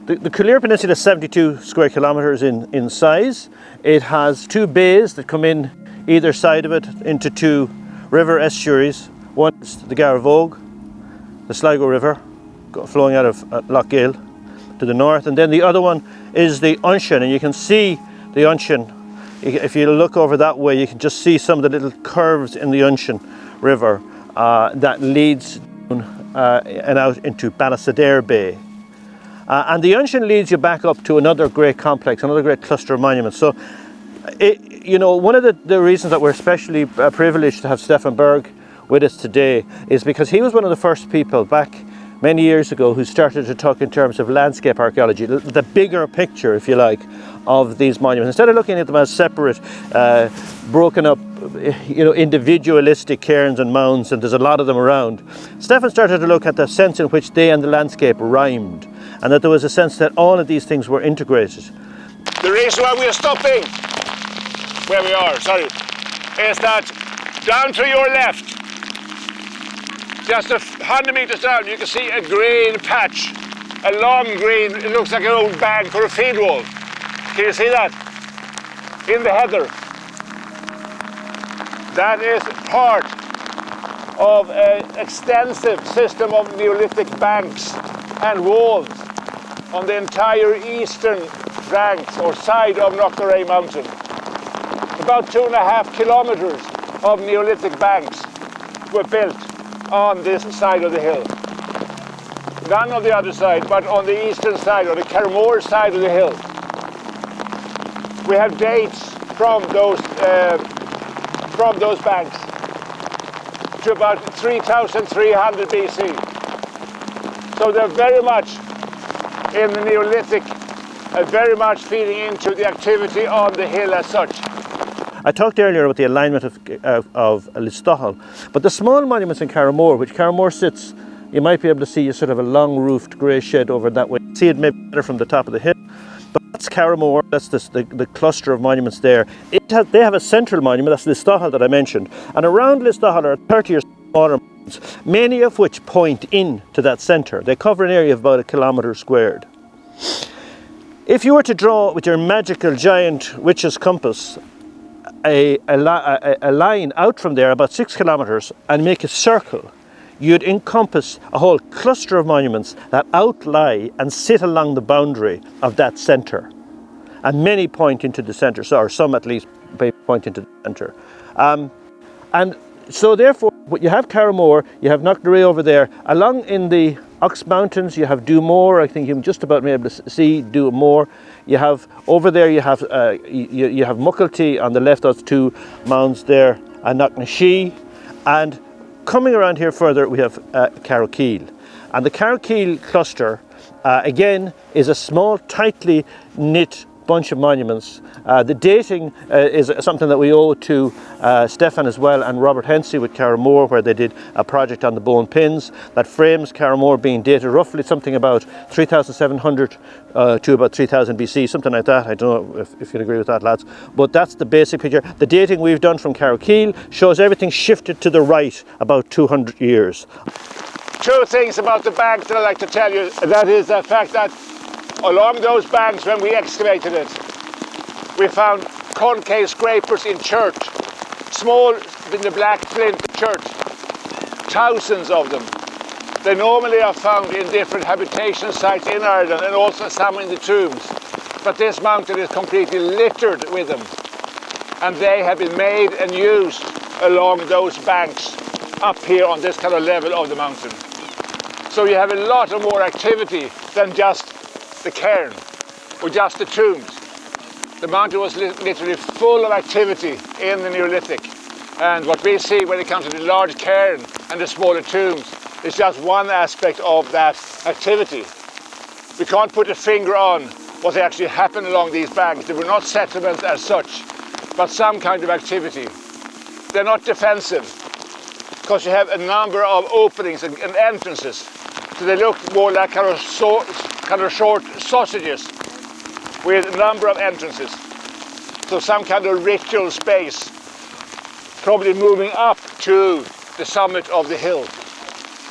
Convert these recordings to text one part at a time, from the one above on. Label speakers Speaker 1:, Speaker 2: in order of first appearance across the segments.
Speaker 1: The Cailleach Peninsula is 72 square kilometres in size. It has two bays that come in either side of it into two river estuaries. One is the Garavogue, the Sligo River, flowing out of Lough Gill to the north, and then the other one is the Unshan, and you can see the Unshan. If you look over that way, you can just see some of the little curves in the Unshan River that leads and out into Ballysadare Bay. And the Unshan leads you back up to another great complex, another great cluster of monuments. So, one of the reasons that we're especially privileged to have Stefan Bergh with us today is because he was one of the first people back many years ago who started to talk in terms of landscape archaeology, the bigger picture, if you like, of these monuments. Instead of looking at them as separate, broken up, individualistic cairns and mounds, and there's a lot of them around, Stefan started to look at the sense in which they and the landscape rhymed, and that there was a sense that all of these things were integrated.
Speaker 2: The reason why we are stopping where we are, is that down to your left, just 100 metres down, you can see a green patch, a long green, it looks like an old bank or a feed wall. Can you see that? In the heather. That is part of an extensive system of Neolithic banks and walls on the entire eastern flanks or side of Knocknarea mountain. About 2.5 kilometres of Neolithic banks were built on this side of the hill. None on the other side, but on the eastern side, or the Carramore side of the hill. We have dates from those banks to about 3,300 BC. So they're very much in the Neolithic and very much feeding into the activity on the hill as such.
Speaker 1: I talked earlier about the alignment of Listahal, but the small monuments in Carramore, which Carramore sits, you might be able to see a sort of a long roofed grey shed over that way. See it maybe better from the top of the hill. But that's Carramore, that's the cluster of monuments there. They have a central monument, that's Listahal that I mentioned, and around Listahal are 30 or smaller monuments, many of which point in to that centre. They cover an area of about 1 kilometre squared. If you were to draw with your magical giant witch's compass a line out from there about 6 kilometres and make a circle, you'd encompass a whole cluster of monuments that outlie and sit along the boundary of that centre. And many point into the centre, or some at least point into the centre. And so therefore, you have Carramore, you have Knocknarea over there. Along in the Ox Mountains, you have Dumore. I think you can just about be able to see Dumore. You have over there, you have Muckelty on the left, those two mounds there, and Knocknashee. And coming around here further, we have Cailleach. And the Cailleach cluster, again, is a small, tightly knit bunch of monuments. The dating is something that we owe to Stefan as well, and Robert Hensey with Carramore, where they did a project on the bone pins that frames Carramore being dated roughly something about 3,700 to about 3,000 BC, something like that. I don't know if you'd agree with that, lads. But that's the basic picture. The dating we've done from Cailleach shows everything shifted to the right about 200 years.
Speaker 2: Two things about the banks that I'd like to tell you. That is the fact that along those banks, when we excavated it, we found concave scrapers in chert, small in the black flint chert, thousands of them. They normally are found in different habitation sites in Ireland and also some in the tombs. But this mountain is completely littered with them. And they have been made and used along those banks up here on this kind of level of the mountain. So you have a lot of more activity than just the cairn or just the tombs. The mountain was literally full of activity in the Neolithic. And what we see when it comes to the large cairn and the smaller tombs is just one aspect of that activity. We can't put a finger on what actually happened along these banks. They were not settlements as such, but some kind of activity. They're not defensive, because you have a number of openings and entrances. So they look more like kind of short sausages with a number of entrances. So some kind of ritual space, probably moving up to the summit of the hill.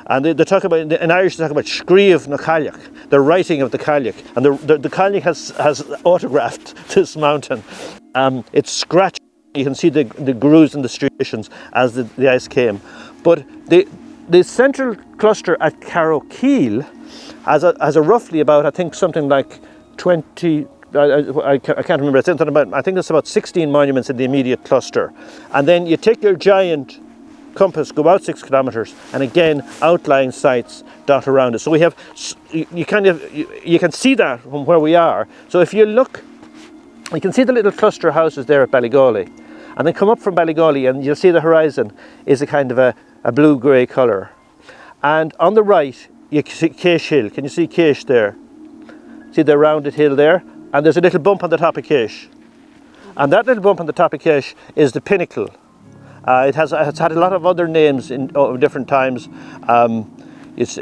Speaker 1: And they talk about, in Irish they talk about scríomh na Cailleach. the writing of the Cailleach. And the Cailleach has autographed this mountain. It's scratched. You can see the grooves and the striations as the ice came. But the central cluster at Cailleach has a roughly about, I think, something like 20, I can't remember, I think it's about 16 monuments in the immediate cluster. And then you take your giant compass, go out 6 kilometres, and again outlying sites dot around it. So we have, you can see that from where we are. So if you look, you can see the little cluster of houses there at Ballygawley, and then come up from Ballygawley and you'll see the horizon is a kind of a blue-grey colour. And on the right, you see Cailleach Hill. Can you see Cailleach there? See the rounded hill there? And there's a little bump on the top of Cailleach. And that little bump on the top of Cailleach is the pinnacle. It has had a lot of other names in different times. It's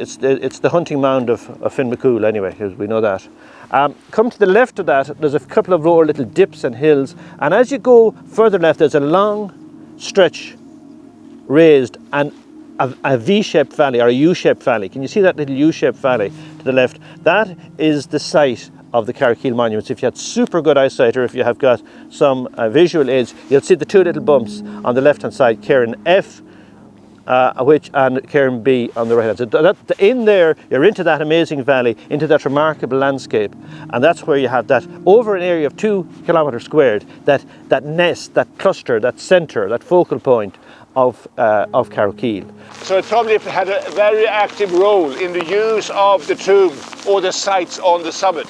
Speaker 1: the hunting mound of Finn McCool anyway, we know that. Come to the left of that, there's a couple of lower little dips and hills. And as you go further left, there's a long stretch raised and a V-shaped valley or a U-shaped valley. Can you see that little U-shaped valley to the left? That is the site of the Cailleach monuments. If you had super good eyesight, or if you have got some visual aids, you'll see the 2 little bumps on the left hand side, cairn F, and cairn B on the right hand side. So in there, you're into that amazing valley, into that remarkable landscape, and that's where you have that over an area of 2 kilometres squared, that nest, that cluster, that centre, that focal point of Cailleach.
Speaker 2: So it probably had a very active role in the use of the tomb or the sites on the summit,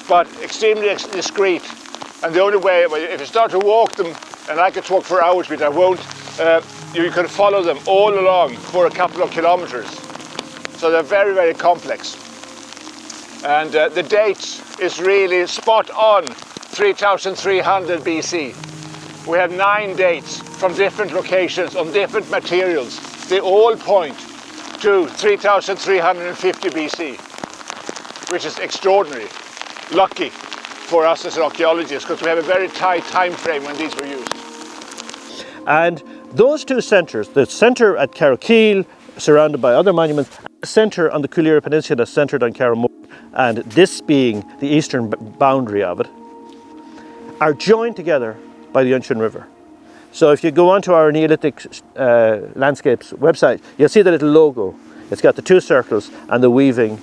Speaker 2: but extremely discreet. And the only way, if you start to walk them, and I could talk for hours, but I won't, you can follow them all along for a couple of kilometres. So they're very, very complex. And the date is really spot on, 3300 BC. We have 9 dates from different locations on different materials. They all point to 3350 BC, which is extraordinary. Lucky for us as archaeologists, because we have a very tight time frame when these were used.
Speaker 1: And those 2 centres, the centre at Cailleach, surrounded by other monuments, and the centre on the Cailleach Peninsula, centred on Caramore, and this being the eastern boundary of it, are joined together by the Unshin River. So if you go onto our Neolithic landscapes website, you'll see the little logo. It's got the 2 circles and the weaving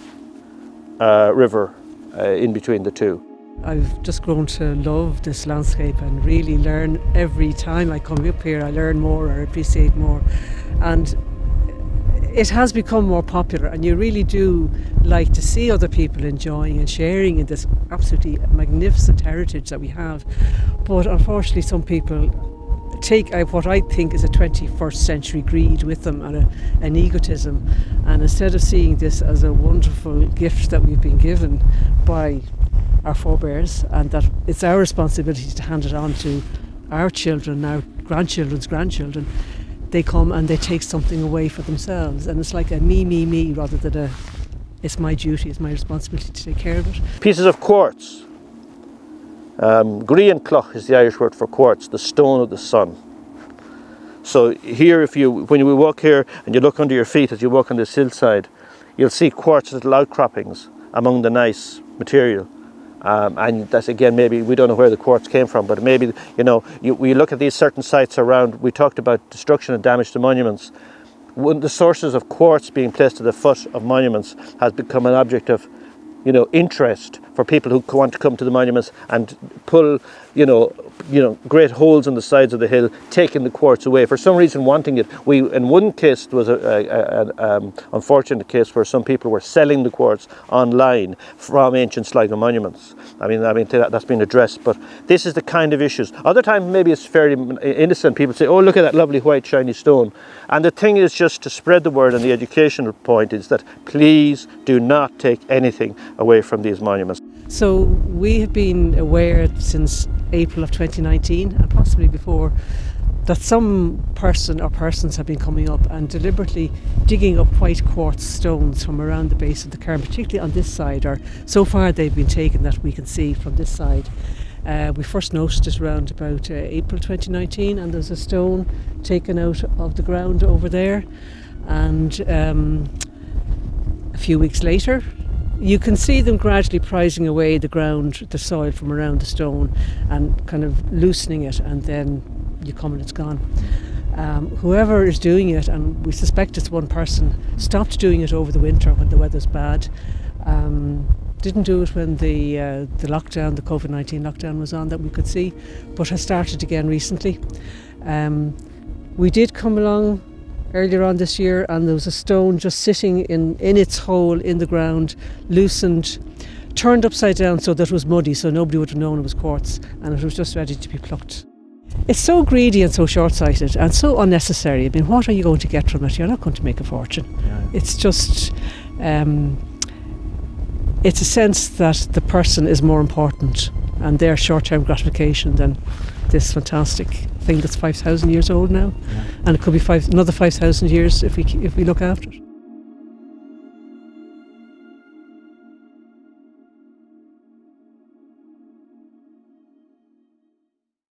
Speaker 1: river in between the 2.
Speaker 3: I've just grown to love this landscape and really learn every time I come up here. I learn more or appreciate more, and it has become more popular, and you really do like to see other people enjoying and sharing in this absolutely magnificent heritage that we have. But unfortunately some people take what I think is a 21st century greed with them, and an egotism, and instead of seeing this as a wonderful gift that we've been given by our forebears, and that it's our responsibility to hand it on to our children, our grandchildren's grandchildren, they come and they take something away for themselves, and it's like a me rather than it's my duty, it's my responsibility to take care of it.
Speaker 1: Pieces of quartz. Grian cloch is the Irish word for quartz, the stone of the sun. So here, when you walk here and you look under your feet as you walk on this hillside, you'll see quartz little outcroppings among the nice material. And that's, again, maybe we don't know where the quartz came from, but maybe, we look at these certain sites around. We talked about destruction and damage to monuments. One of the sources of quartz being placed at the foot of monuments has become an object of interest for people who want to come to the monuments and pull, great holes in the sides of the hill, taking the quartz away. For some reason, wanting it. In one case, there was an unfortunate case where some people were selling the quartz online from ancient Sligo monuments. I mean that's been addressed, but this is the kind of issues. Other times, maybe it's fairly innocent. People say, "Oh, look at that lovely white shiny stone," and the thing is just to spread the word. And the educational point is that please do not take anything away from these monuments.
Speaker 3: So we have been aware since April of 2019, and possibly before, that some person or persons have been coming up and deliberately digging up white quartz stones from around the base of the cairn, particularly on this side, or so far they've been taken that we can see from this side. We first noticed it around about April 2019, and there's a stone taken out of the ground over there, and a few weeks later you can see them gradually prizing away the ground, the soil from around the stone, and kind of loosening it, and then you come and it's gone. Whoever is doing it, and we suspect it's one person, stopped doing it over the winter when the weather's bad. Didn't do it when the lockdown, the COVID-19 lockdown was on that we could see, but has started again recently. We did come along earlier on this year, and there was a stone just sitting in its hole in the ground, loosened, turned upside down so that it was muddy, so nobody would have known it was quartz, and it was just ready to be plucked. It's so greedy and so short-sighted and so unnecessary. I mean, what are you going to get from it? You're not going to make a fortune. Yeah. It's just, it's a sense that the person is more important and their short-term gratification than this fantastic thing that's 5,000 years old now. Yeah. And it could be another 5,000 years if we look after it.